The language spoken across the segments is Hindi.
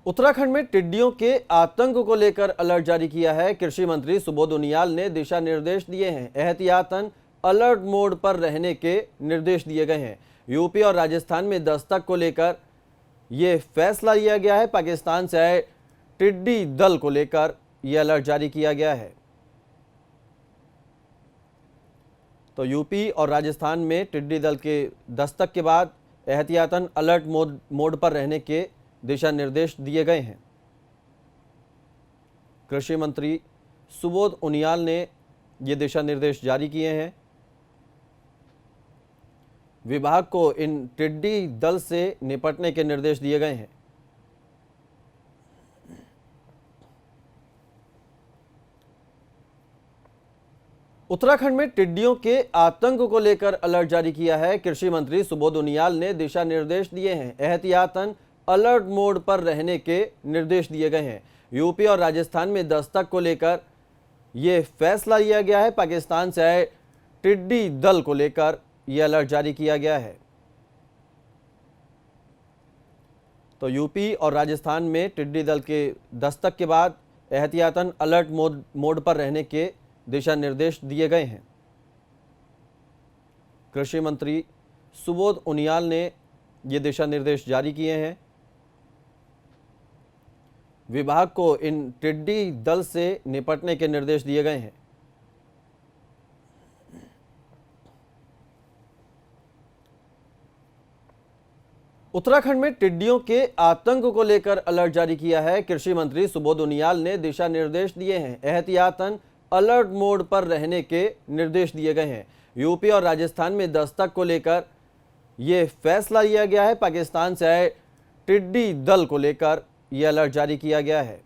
उत्तराखंड में टिड्डियों के आतंक को लेकर अलर्ट जारी किया है। कृषि मंत्री सुबोध उनियाल ने दिशा निर्देश दिए हैं। एहतियातन अलर्ट मोड पर रहने के निर्देश दिए गए हैं। यूपी और राजस्थान में दस्तक को लेकर यह फैसला लिया गया है। पाकिस्तान से आए टिड्डी दल को लेकर यह अलर्ट जारी किया गया है। तो यूपी और राजस्थान में टिड्डी दल के दस्तक के बाद एहतियातन अलर्ट मोड पर रहने के दिशा निर्देश दिए गए हैं। कृषि मंत्री सुबोध उनियाल ने ये दिशा निर्देश जारी किए हैं। विभाग को इन टिड्डी दल से निपटने के निर्देश दिए गए हैं। उत्तराखंड में टिड्डियों के आतंक को लेकर अलर्ट जारी किया है। कृषि मंत्री सुबोध उनियाल ने दिशा निर्देश दिए हैं। एहतियातन अलर्ट मोड पर रहने के निर्देश दिए गए हैं। यूपी और राजस्थान में दस्तक को लेकर यह फैसला लिया गया है। पाकिस्तान से आए टिड्डी दल को लेकर यह अलर्ट जारी किया गया है। तो यूपी और राजस्थान में टिड्डी दल के दस्तक के बाद एहतियातन अलर्ट मोड पर रहने के दिशा निर्देश दिए गए हैं। कृषि मंत्री सुबोध उनियाल ने ये दिशा निर्देश जारी किए हैं। विभाग को इन टिड्डी दल से निपटने के निर्देश दिए गए हैं। उत्तराखंड में टिड्डियों के आतंक को लेकर अलर्ट जारी किया है। कृषि मंत्री सुबोध उनियाल ने दिशा निर्देश दिए हैं। एहतियातन अलर्ट मोड पर रहने के निर्देश दिए गए हैं। यूपी और राजस्थान में दस्तक को लेकर यह फैसला लिया गया है। पाकिस्तान से आए टिड्डी दल को लेकर यह अलर्ट जारी किया गया है।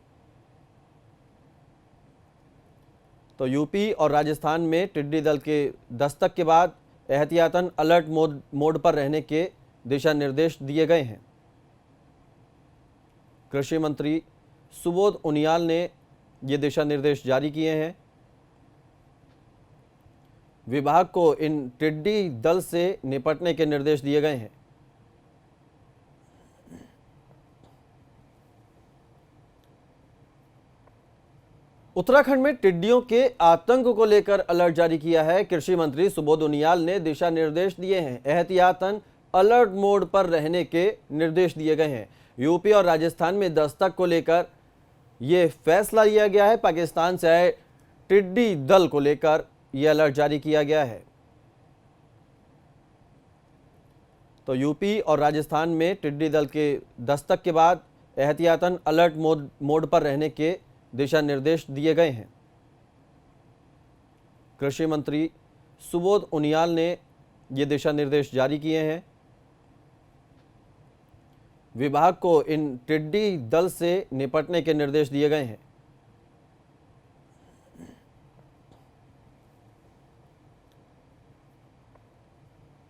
तो यूपी और राजस्थान में टिड्डी दल के दस्तक के बाद एहतियातन अलर्ट मोड पर रहने के दिशा निर्देश दिए गए हैं। कृषि मंत्री सुबोध उनियाल ने ये दिशा निर्देश जारी किए हैं। विभाग को इन टिड्डी दल से निपटने के निर्देश दिए गए हैं। उत्तराखंड में टिड्डियों के आतंक को लेकर अलर्ट जारी किया है। कृषि मंत्री सुबोध उनियाल ने दिशा निर्देश दिए हैं। एहतियातन अलर्ट मोड पर रहने के निर्देश दिए गए हैं। यूपी और राजस्थान में दस्तक को लेकर यह फैसला लिया गया है। पाकिस्तान से आए टिड्डी दल को लेकर यह अलर्ट जारी किया गया है। तो यूपी और राजस्थान में टिड्डी दल के दस्तक के बाद एहतियातन अलर्ट मोड पर रहने के दिशा निर्देश दिए गए हैं। कृषि मंत्री सुबोध उनियाल ने ये दिशा निर्देश जारी किए हैं। विभाग को इन टिड्डी दल से निपटने के निर्देश दिए गए हैं।